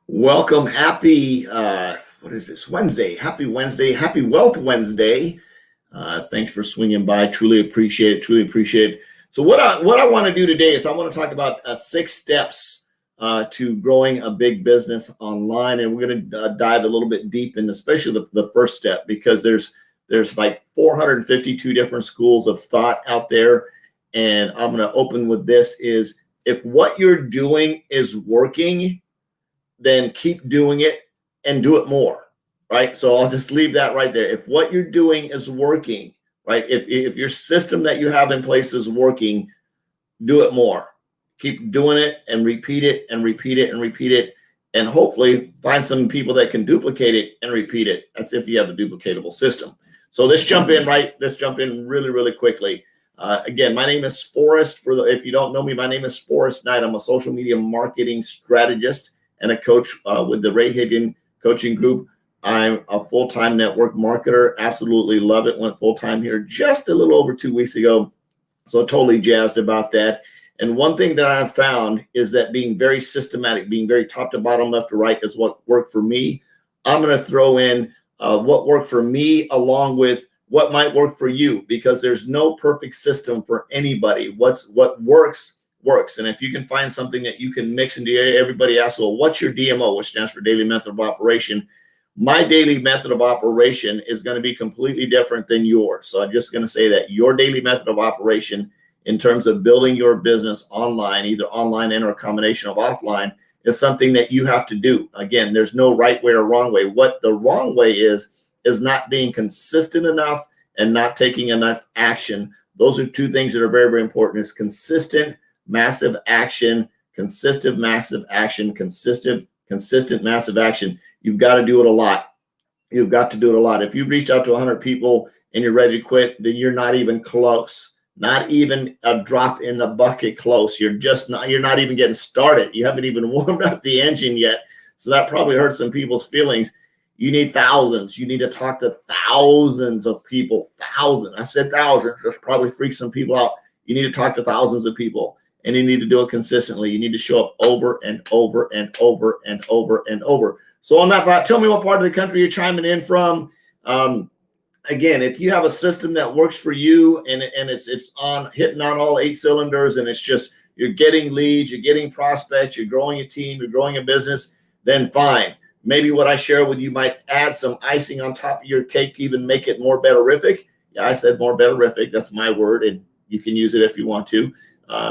Welcome. Happy, what is this? Wednesday. Happy Wednesday. Happy Wealth Wednesday. Thanks for swinging by. Truly appreciate it. Truly appreciate it. So what I want to do today is I want to talk about 6 steps to growing a big business online. And we're going to dive a little bit deep in, especially the first step, because there's like 452 different schools of thought out there. And I'm going to open with this is if what you're doing is working, then keep doing it and do it more, right? So I'll just leave that right there. If what you're doing is working, right? If your system that you have in place is working, do it more. Keep doing it and repeat it and repeat it and repeat it. And hopefully find some people that can duplicate it and repeat it. That's if you have a duplicatable system. So let's jump in, right? Let's jump in really, really quickly. Again, my name is Forrest. If you don't know me, my name is Forrest Knight. I'm a social media marketing strategist and a coach with the Ray Hagan Coaching Group. I'm a full-time network marketer. Absolutely love it. Went full-time here just a little over 2 weeks ago. So totally jazzed about that. And one thing that I've found is that being very systematic, being very top to bottom, left to right is what worked for me. I'm going to throw in what worked for me along with what might work for you, because there's no perfect system for anybody. What works. And if you can find something that you can mix into, everybody asks, well, what's your DMO, which stands for daily method of operation? My daily method of operation is going to be completely different than yours. So I'm just going to say that your daily method of operation in terms of building your business online, either online and or a combination of offline, is something that you have to do. Again, there's no right way or wrong way. What the wrong way is not being consistent enough and not taking enough action. Those are 2 things that are very, very important. It's consistent, massive action, consistent, massive action, consistent, massive action. You've got to do it a lot. You've got to do it a lot. If you reach out to 100 people and you're ready to quit, then you're not even close. Not even a drop in the bucket close. You're not even getting started. You haven't even warmed up the engine yet. So that probably hurts some people's feelings. You need thousands. You need to talk to thousands of people. Thousands. I said thousands. That probably freaks some people out. You need to talk to thousands of people. And you need to do it consistently. You need to show up over and over and over and over and over. So on that thought, tell me what part of the country you're chiming in from. Again, if you have a system that works for you and it's on hitting on all 8 cylinders, and it's just you're getting leads, you're getting prospects, you're growing a team, you're growing a business, then fine. Maybe what I share with you might add some icing on top of your cake to even make it more betterific. Yeah, I said more betterific. That's my word, and you can use it if you want to.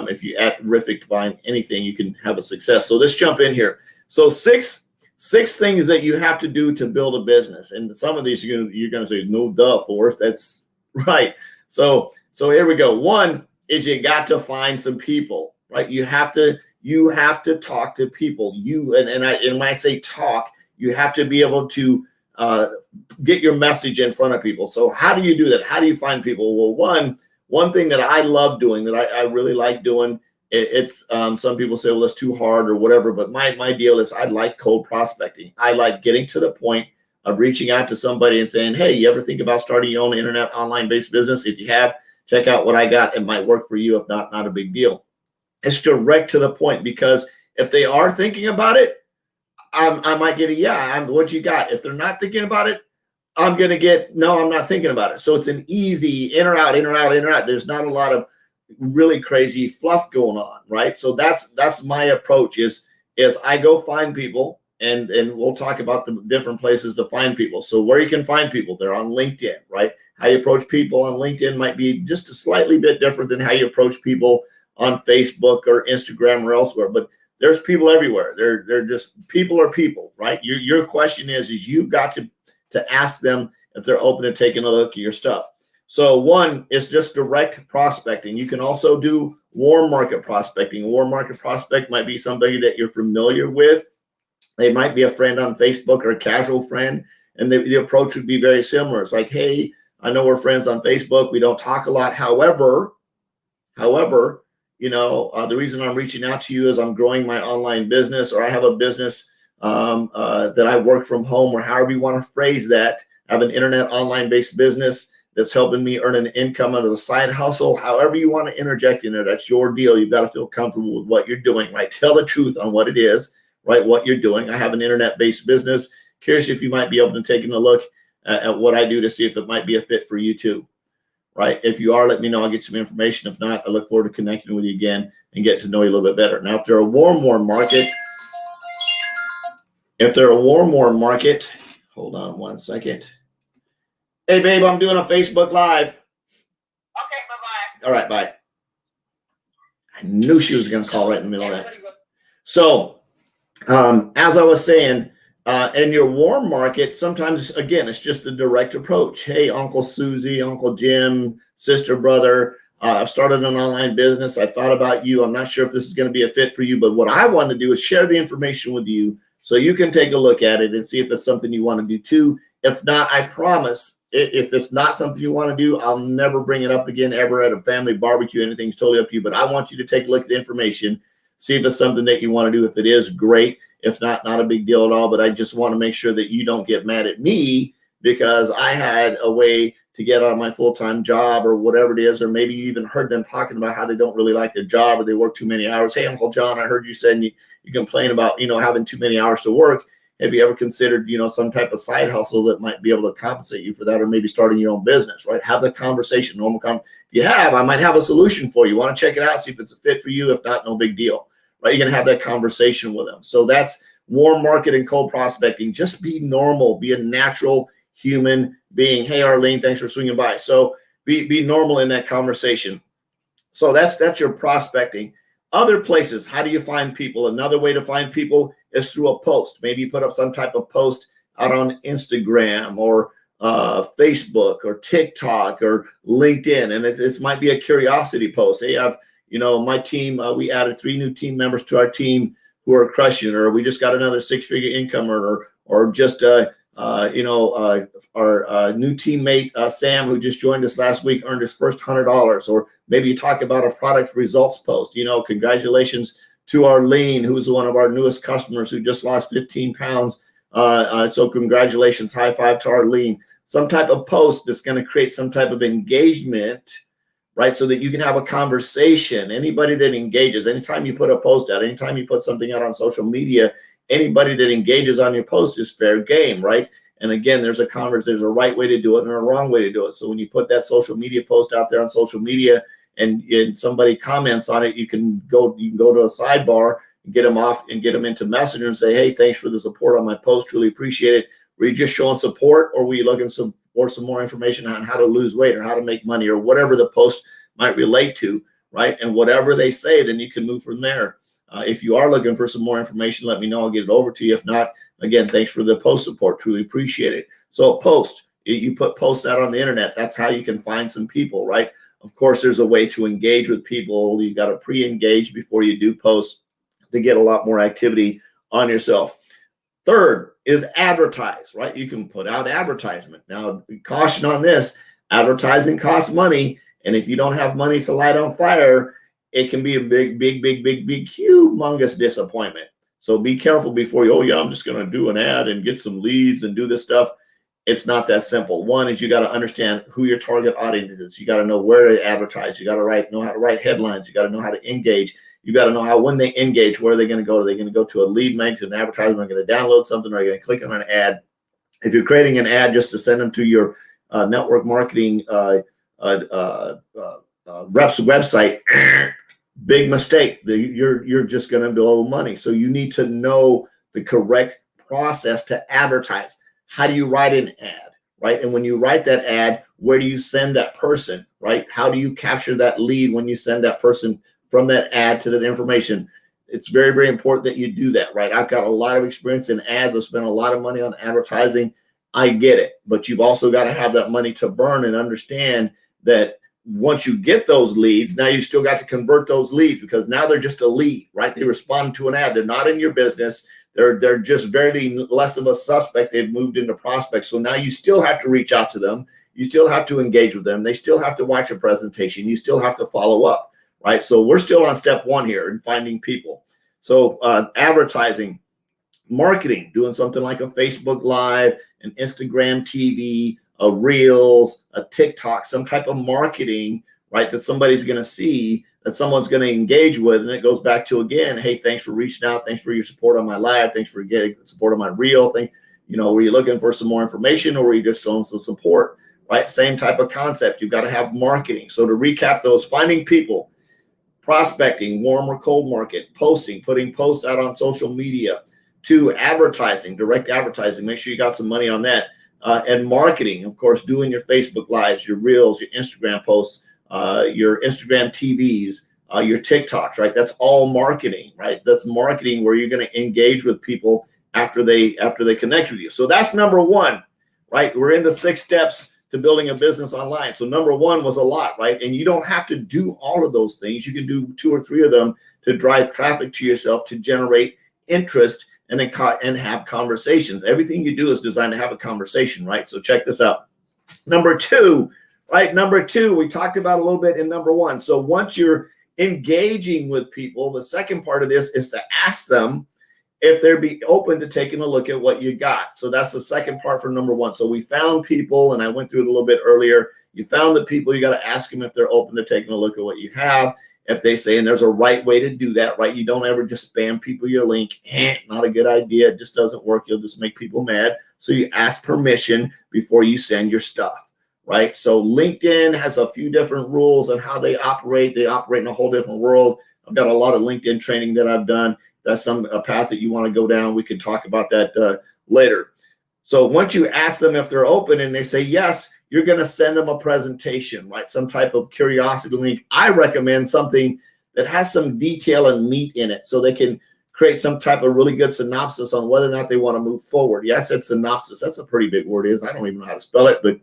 If you add rific behind anything, you can have a success. So let's jump in here. So six things that you have to do to build a business. And some of these you're going to say, no, duh, Forrest. That's right. So here we go. One is you got to find some people, right? You have to talk to people. And when I say talk, you have to be able to get your message in front of people. So how do you do that? How do you find people? Well, one thing that I love doing, that I really like doing, it's some people say, well, that's too hard or whatever. But my deal is I like cold prospecting. I like getting to the point of reaching out to somebody and saying, hey, you ever think about starting your own internet online-based business? If you have, check out what I got. It might work for you. If not, not a big deal. It's direct to the point, because if they are thinking about it, I might get a yeah, what you got? If they're not thinking about it, I'm going to get, no, I'm not thinking about it. So it's an easy in or out, in or out, in or out. There's not a lot of really crazy fluff going on, right? So that's my approach is I go find people, and we'll talk about the different places to find people. So where you can find people, they're on LinkedIn, right? How you approach people on LinkedIn might be just a slightly bit different than how you approach people on Facebook or Instagram or elsewhere, but there's people everywhere. They're just people are people, right? Your question is you've got to ask them if they're open to taking a look at your stuff. So one is just direct prospecting. You can also do warm market prospecting. Warm market prospect might be somebody that you're familiar with. They might be a friend on Facebook or a casual friend, and the approach would be very similar. It's like, hey, I know we're friends on Facebook. We don't talk a lot. However, the reason I'm reaching out to you is I'm growing my online business, or I have a business that I work from home, or however you want to phrase that. I have an internet online-based business that's helping me earn an income out of the side hustle. However you want to interject in there, that's your deal. You've got to feel comfortable with what you're doing, right? Tell the truth on what it is, right? What you're doing. I have an internet-based business. Curious if you might be able to take a look at what I do to see if it might be a fit for you too, right? If you are, let me know. I'll get some information. If not, I look forward to connecting with you again and getting to know you a little bit better. Now, if they're a warm market, hold on one second. Hey, babe, I'm doing a Facebook Live. Okay, bye-bye. All right, bye. I knew she was going to call right in the middle of that. So, as I was saying, in your warm market, sometimes, again, it's just a direct approach. Hey, Uncle Susie, Uncle Jim, sister, brother, I've started an online business. I thought about you. I'm not sure if this is going to be a fit for you, but what I want to do is share the information with you so you can take a look at it and see if it's something you want to do too. If not, I promise, if it's not something you want to do, I'll never bring it up again ever at a family barbecue. Anything's totally up to you, but I want you to take a look at the information, see if it's something that you want to do. If it is, great. If not, not a big deal at all, but I just want to make sure that you don't get mad at me because I had a way to get out of my full-time job or whatever it is, or maybe you even heard them talking about how they don't really like their job or they work too many hours. Hey, Uncle John, I heard you saying you complain about, having too many hours to work. Have you ever considered, some type of side hustle that might be able to compensate you for that, or maybe starting your own business, right? Have the conversation, If you have, I might have a solution for you. Want to check it out, see if it's a fit for you. If not, no big deal, right? You're going to have that conversation with them. So that's warm market and cold prospecting. Just be normal, be a natural human being. Hey, Arlene, thanks for swinging by. So be normal in that conversation. So that's your prospecting. Other places, how do you find people? Another way to find people is through a post. Maybe you put up some type of post out on Instagram or Facebook or TikTok or LinkedIn. And it might be a curiosity post. Hey, my team, we added 3 new team members to our team who are crushing, or we just got another 6-figure income earner, or just our new teammate, Sam, who just joined us last week, earned his first $100. Or maybe you talk about a product results post. Congratulations to Arlene, who's one of our newest customers who just lost 15 pounds. So congratulations, high five to Arlene. Some type of post that's going to create some type of engagement, right? So that you can have a conversation. Anybody that engages, anytime you put a post out, anytime you put something out on social media, anybody that engages on your post is fair game, right? And again, there's a right way to do it and a wrong way to do it. So when you put that social media post out there on social media and somebody comments on it, you can go to a sidebar and get them off and get them into Messenger and say, hey, thanks for the support on my post. Really appreciate it. Were you just showing support, or were you looking for some more information on how to lose weight or how to make money or whatever the post might relate to, right? And whatever they say, then you can move from there. If you are looking for some more information, let me know. I'll get it over to you. If not, again, thanks for the post support. Truly appreciate it. So post, you put posts out on the internet. That's how you can find some people, right? Of course, there's a way to engage with people. You got to pre-engage before you do posts to get a lot more activity on yourself. Third is advertise, right? You can put out advertisement. Now, caution on this, advertising costs money. And if you don't have money to light on fire, it can be a big, humongous disappointment. So be careful before you, I'm just going to do an ad and get some leads and do this stuff. It's not that simple. One is you got to understand who your target audience is. You got to know where to advertise. You got to know how to write headlines. You got to know how to engage. You got to know how, when they engage, where are they going to go? Are they going to go to a lead magnet, an advertisement? Are they going to download something? Or are you going to click on an ad? If you're creating an ad just to send them to your network marketing rep's website, big mistake. You're just going to blow money. So you need to know the correct process to advertise. How do you write an ad, right? And when you write that ad, where do you send that person, right? How do you capture that lead when you send that person from that ad to that information? It's very, very important that you do that, right? I've got a lot of experience in ads. I've spent a lot of money on advertising. I get it, but you've also got to have that money to burn and understand that once you get those leads, now you still got to convert those leads, because now they're just a lead, right? They respond to an ad. They're not in your business. They're just very less of a suspect. They've moved into prospects. So now you still have to reach out to them. You still have to engage with them. They still have to watch a presentation. You still have to follow up, right? So we're still on step one here in finding people. So advertising, marketing, doing something like a Facebook Live, an Instagram TV, a Reels, a TikTok, some type of marketing, right, that somebody's going to see that someone's going to engage with. And it goes back to, again, hey, thanks for reaching out. Thanks for your support on my live. Thanks for getting support on my reel thing. Were you looking for some more information, or were you just showing some support, right? Same type of concept. You've got to have marketing. So to recap those, finding people, prospecting, warm or cold market, posting, putting posts out on social media, to advertising, direct advertising. Make sure you got some money on that. And marketing, of course, doing your Facebook lives, your reels, your Instagram posts, your Instagram TVs, your TikToks, right? That's all marketing, right? That's marketing where you're going to engage with people after they connect with you. So that's number one, right? We're in the 6 steps to building a business online. So number 1 was a lot, right? And you don't have to do all of those things. You can do 2 or 3 of them to drive traffic to yourself, to generate interest, and then have conversations. Everything you do is designed to have a conversation, right? So check this out. Number 2, right? Number 2, we talked about a little bit in number 1. So once you're engaging with people, the second part of this is to ask them if they'd be open to taking a look at what you got. So that's the second part for number 1. So we found people, and I went through it a little bit earlier. You found the people, you got to ask them if they're open to taking a look at what you have. If they say, and there's a right way to do that, right? You don't ever just spam people your link. Not a good idea. It just doesn't work. You'll just make people mad. So you ask permission before you send your stuff, right? So LinkedIn has a few different rules on how they operate. They operate in a whole different world. I've got a lot of LinkedIn training that I've done. That's a path that you want to go down. We can talk about that later. So once you ask them if they're open and they say yes, you're going to send them a presentation, right? Some type of curiosity link. I recommend something that has some detail and meat in it so they can create some type of really good synopsis on whether or not they want to move forward. Yeah, I said synopsis. That's a pretty big word. I don't even know how to spell it, but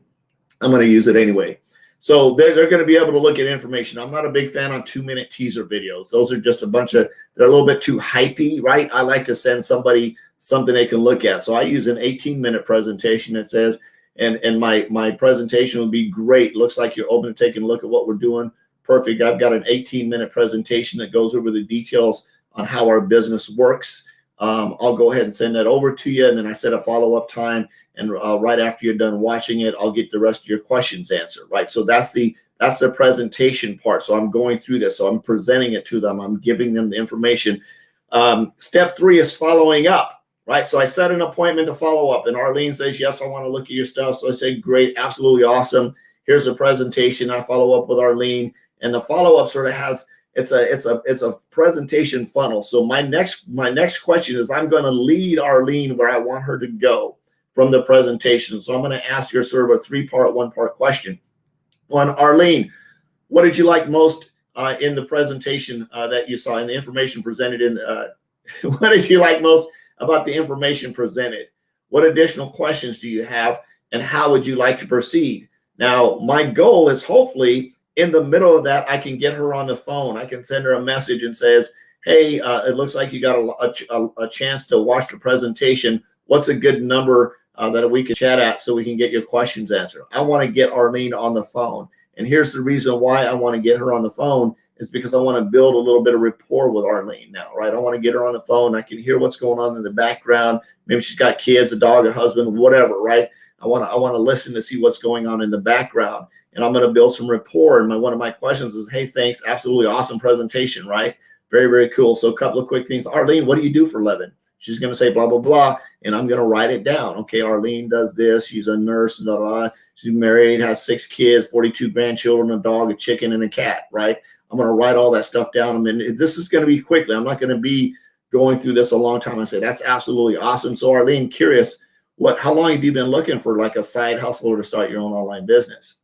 I'm going to use it anyway. So they're going to be able to look at information. I'm not a big fan on 2-minute teaser videos. Those are just a bunch of, they're a little bit too hypey, right? I like to send somebody something they can look at. So I use an 18-minute presentation that says, and my presentation would be great. Looks like you're open to taking a look at what we're doing. Perfect. I've got an 18-minute presentation that goes over the details on how our business works. I'll go ahead and send that over to you. And then I set a follow-up time. And right after you're done watching it, I'll get the rest of your questions answered, right? So that's the presentation part. So I'm going through this. So I'm presenting it to them. I'm giving them the information. Step 3 is following up. Right. So I set an appointment to follow up, and Arlene says, yes, I want to look at your stuff. So I say, great, absolutely awesome. Here's a presentation. I follow up with Arlene, and the follow up sort of has, it's a presentation funnel. So my next question is, I'm going to lead Arlene where I want her to go from the presentation. So I'm going to ask her sort of a 3-part, 1-part question. On Arlene, what did you like most in the presentation that you saw, in the information presented in what did you like most about the information presented? What additional questions do you have, and how would you like to proceed? Now, my goal is hopefully in the middle of that, I can get her on the phone. I can send her a message and says, hey, it looks like you got a chance to watch the presentation. What's a good number that we can chat at so we can get your questions answered? I want to get Arlene on the phone. And here's the reason why I want to get her on the phone is because I want to build a little bit of rapport with Arlene now, right? I want to get her on the phone. I can hear what's going on in the background. Maybe she's got kids, a dog, a husband, whatever, right? I want to listen to see what's going on in the background, and I'm going to build some rapport. And one of my questions is, hey, thanks, absolutely awesome presentation, right? Very, very cool. So a couple of quick things. Arlene, what do you do for a living? She's going to say blah, blah, blah, and I'm going to write it down. Okay, Arlene does this. She's a nurse, blah, blah. She's married, has 6 kids, 42 grandchildren, a dog, a chicken, and a cat, right? I'm going to write all that stuff down. I mean, this is going to be quickly. I'm not going to be going through this a long time. I say, that's absolutely awesome. So Arlene, curious, how long have you been looking for like a side hustle or to start your own online business?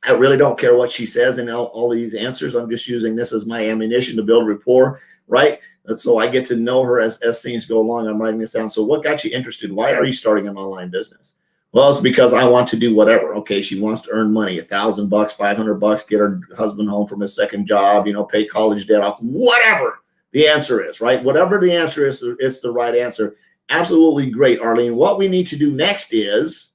I really don't care what she says in all these answers. I'm just using this as my ammunition to build rapport, right? And so I get to know her as things go along. I'm writing this down. So what got you interested? Why are you starting an online business? Well, it's because I want to do whatever. Okay, she wants to earn money, $1,000, $500, get her husband home from his second job, pay college debt off, whatever the answer is, right? Whatever the answer is, it's the right answer. Absolutely great, Arlene. What we need to do next is,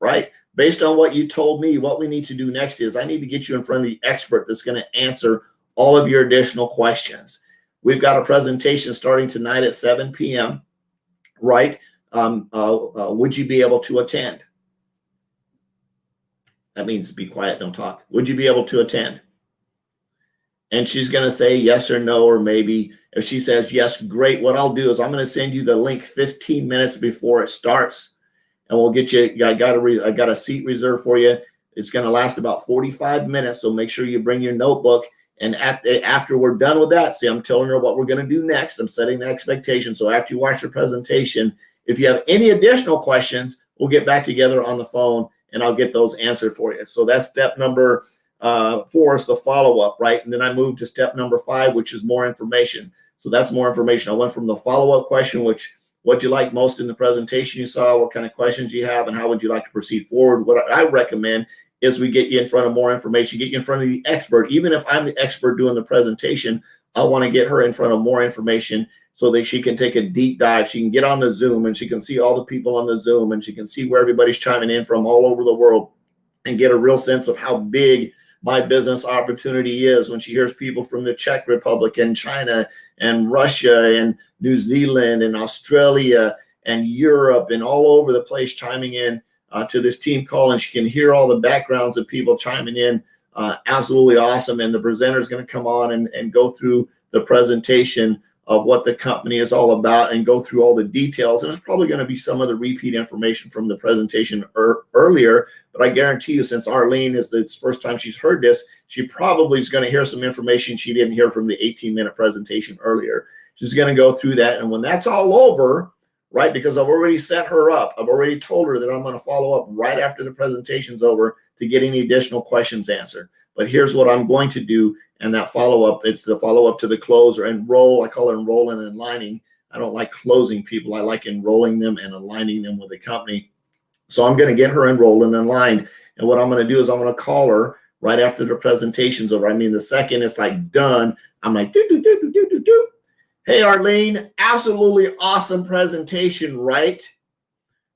right, based on what you told me, what we need to do next is I need to get you in front of the expert that's going to answer all of your additional questions. We've got a presentation starting tonight at 7 p.m., right? Would you be able to attend? That means be quiet, don't talk. Would you be able to attend? And she's going to say yes or no, or maybe. If she says yes, great. What I'll do is I'm going to send you the link 15 minutes before it starts, and we'll get you. I got a seat reserved for you. It's going to last about 45 minutes, so make sure you bring your notebook. And after we're done with that, see, I'm telling her what we're going to do next. I'm setting the expectation. So after you watch the presentation, if you have any additional questions, we'll get back together on the phone, and I'll get those answered for you. So that's step number 4 is the follow-up, right? And then I moved to step number 5, which is more information. So that's more information. I went from the follow-up question, which what'd you like most in the presentation you saw, what kind of questions you have, and how would you like to proceed forward. What I recommend is we get you in front of more information, get you in front of the expert. Even if I'm the expert doing the presentation, I want to get her in front of more information so that she can take a deep dive. She can get on the Zoom and she can see all the people on the Zoom, and she can see where everybody's chiming in from all over the world, and get a real sense of how big my business opportunity is when she hears people from the Czech Republic and China and Russia and New Zealand and Australia and Europe and all over the place chiming in to this team call, and she can hear all the backgrounds of people chiming in. Absolutely awesome. And the presenter is going to come on and go through the presentation of what the company is all about and go through all the details. And it's probably going to be some of the repeat information from the presentation earlier, but I guarantee you, since Arlene is the first time she's heard this, she probably is going to hear some information she didn't hear from the 18-minute presentation earlier. She's going to go through that. And when that's all over, right, because I've already set her up, I've already told her that I'm going to follow up right after the presentation's over to get any additional questions answered. But here's what I'm going to do. And that follow-up, it's the follow-up to the close or enroll. I call it enrolling and aligning. I don't like closing people. I like enrolling them and aligning them with the company. So I'm going to get her enrolled and aligned. And what I'm going to do is I'm going to call her right after the presentation's over. I mean, the second it's like done, I'm like, do, do, do, do, do, do, do. Hey, Arlene, absolutely awesome presentation, right?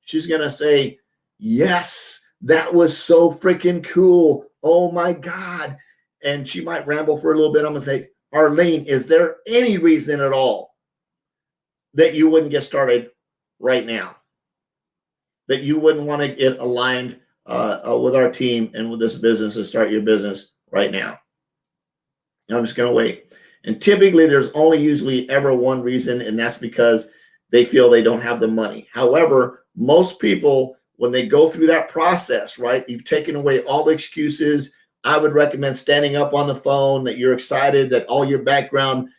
She's going to say, yes, that was so freaking cool. Oh, my God. And she might ramble for a little bit. I'm going to say, Arlene, is there any reason at all that you wouldn't get started right now? That you wouldn't want to get aligned with our team and with this business and start your business right now? And I'm just going to wait. And typically there's only usually ever one reason, and that's because they feel they don't have the money. However, most people, when they go through that process, right, you've taken away all the excuses. I would recommend standing up on the phone that you're excited, that all your background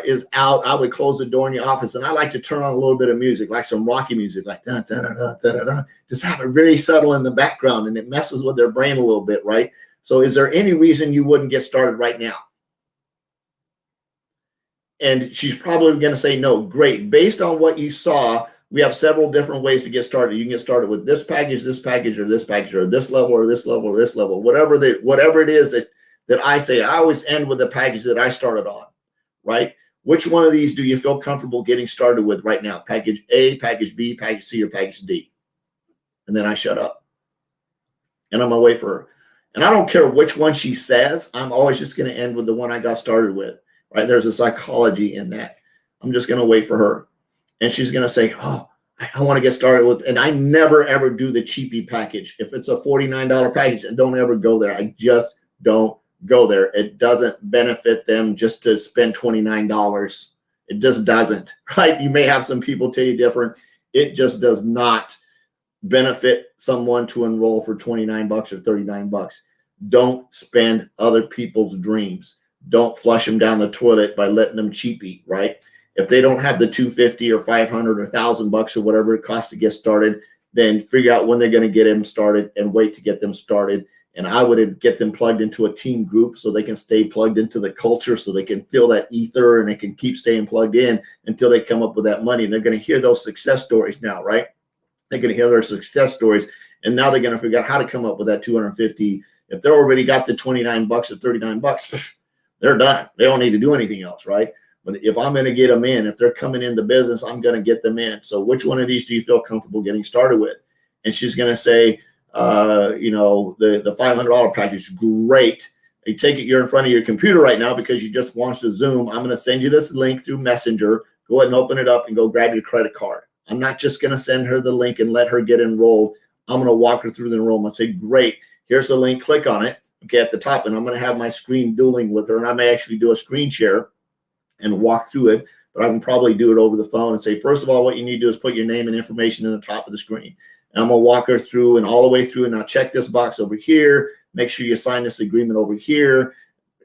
is out. I would close the door in your office, and I like to turn on a little bit of music, like some Rocky music, like da, da, da, da, da, da. Just have it very subtle in the background, and it messes with their brain a little bit, right? So is there any reason you wouldn't get started right now? And she's probably going to say no. Great. Based on what you saw, we have several different ways to get started. You can get started with this package, or this package, or this level, or this level, or this level. Whatever it is that I say, I always end with the package that I started on, right? Which one of these do you feel comfortable getting started with right now? Package A, package B, package C, or package D? And then I shut up. And I'm going to wait for her. And I don't care which one she says. I'm always just going to end with the one I got started with. Right? There's a psychology in that. I'm just going to wait for her. And she's going to say, oh, I want to get started with, and I never, ever do the cheapy package. If it's a $49 package, and don't ever go there. I just don't go there. It doesn't benefit them just to spend $29. It just doesn't, right? You may have some people tell you different. It just does not benefit someone to enroll for $29 or $39. Don't spend other people's dreams. Don't flush them down the toilet by letting them cheapy, right? If they don't have the $250 or $500 or $1,000 or whatever it costs to get started, then figure out when they're going to get them started and wait to get them started. And I would get them plugged into a team group so they can stay plugged into the culture, so they can feel that ether and they can keep staying plugged in until they come up with that money. And they're going to hear those success stories now, right? They're going to hear their success stories. And now they're going to figure out how to come up with that $250. If they're already got the $29 or $39, they're done. They don't need to do anything else, right? But if I'm going to get them in, if they're coming in the business, I'm going to get them in. So which one of these do you feel comfortable getting started with? And she's going to say, the $500 package, great. You take it, you're in front of your computer right now because you just launched a Zoom. I'm going to send you this link through Messenger. Go ahead and open it up and go grab your credit card. I'm not just going to send her the link and let her get enrolled. I'm going to walk her through the enrollment. Say, great, here's the link. Click on it. okay, at the top, and I'm going to have my screen dueling with her, and I may actually do a screen share and walk through it, but I can probably do it over the phone and say, first of all, what you need to do is put your name and information in the top of the screen. And I'm going to walk her through and all the way through, and now check this box over here. Make sure you sign this agreement over here.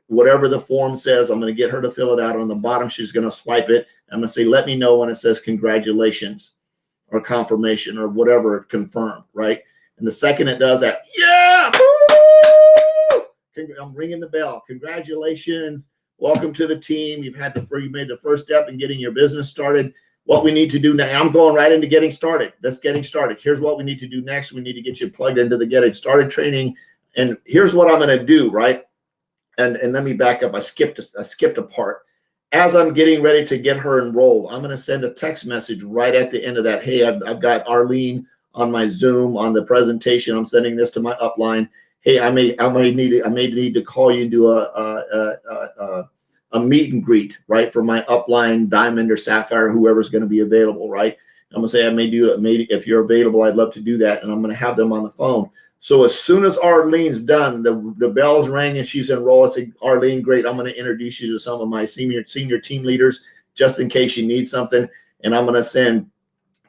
Whatever the form says, I'm going to get her to fill it out. On the bottom, she's going to swipe it. I'm going to say, let me know when it says congratulations or confirmation or whatever, confirm, right? And the second it does that, yeah, woo! I'm ringing the bell. Congratulations. Welcome to the team. You made the first step in getting your business started. What we need to do now, I'm going right into getting started. That's getting started. Here's what we need to do next. We need to get you plugged into the getting started training. And here's what I'm going to do, right? And let me back up. I skipped a part. As I'm getting ready to get her enrolled, I'm going to send a text message right at the end of that. Hey, I've got Arlene on my Zoom on the presentation. I'm sending this to my upline. Hey, I may need to call you and do a meet and greet, right, for my upline, Diamond or Sapphire, whoever's going to be available, right? I'm going to say maybe if you're available, I'd love to do that, and I'm going to have them on the phone. So as soon as Arlene's done, the bells rang and she's enrolled. I say, Arlene, great. I'm going to introduce you to some of my senior team leaders just in case you need something. And I'm going to send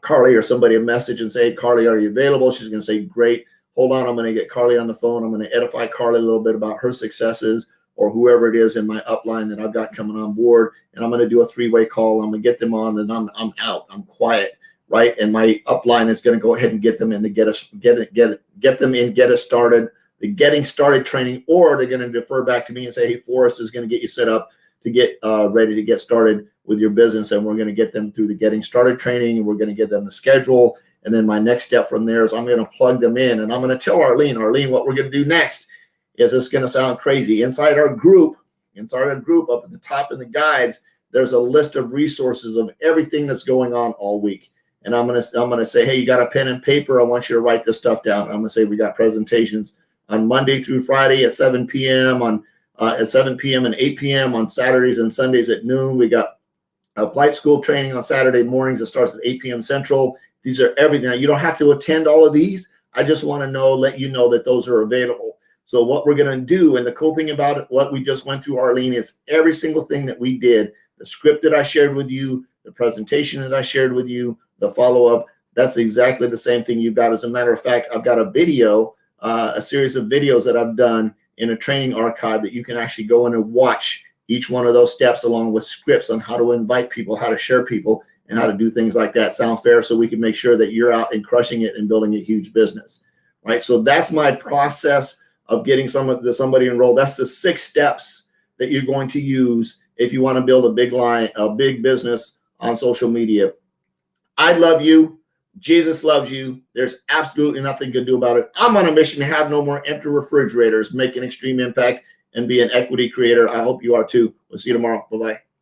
Carly or somebody a message and say, Carly, are you available? She's going to say, great. Hold on. I'm going to get Carly on the phone. I'm going to edify Carly a little bit about her successes or whoever it is in my upline that I've got coming on board. And I'm going to do a 3-way call. I'm going to get them on, and I'm out. I'm quiet. Right, and my upline is going to go ahead and get them in to get us started, the getting started training, or they're going to defer back to me and say, hey, Forrest is going to get you set up to get ready to get started with your business, and we're going to get them through the getting started training, and we're going to get them the schedule, and then my next step from there is I'm going to plug them in, and I'm going to tell Arlene, what we're going to do next is, it's going to sound crazy. Inside our group up at the top in the guides, there's a list of resources of everything that's going on all week. And I'm gonna say, hey, you got a pen and paper? I want you to write this stuff down. I'm gonna say we got presentations on Monday through Friday at 7 p.m. At 7 p.m. and 8 p.m. on Saturdays and Sundays at noon. We got a flight school training on Saturday mornings. It starts at 8 p.m. Central. These are everything. Now, you don't have to attend all of these. I just want to let you know that those are available. So what we're gonna do, and the cool thing about it, what we just went through, Arlene, is every single thing that we did, the script that I shared with you, the presentation that I shared with you, the follow-up, that's exactly the same thing you've got. As a matter of fact, I've got a video, a series of videos that I've done in a training archive that you can actually go in and watch each one of those steps along with scripts on how to invite people, how to share people, and how to do things like that. Sound fair? So we can make sure that you're out and crushing it and building a huge business, right? So that's my process of getting somebody enrolled. That's the 6 steps that you're going to use if you want to build a big business on social media. I love you. Jesus loves you. There's absolutely nothing you can do about it. I'm on a mission to have no more empty refrigerators, make an extreme impact, and be an equity creator. I hope you are too. We'll see you tomorrow. Bye-bye.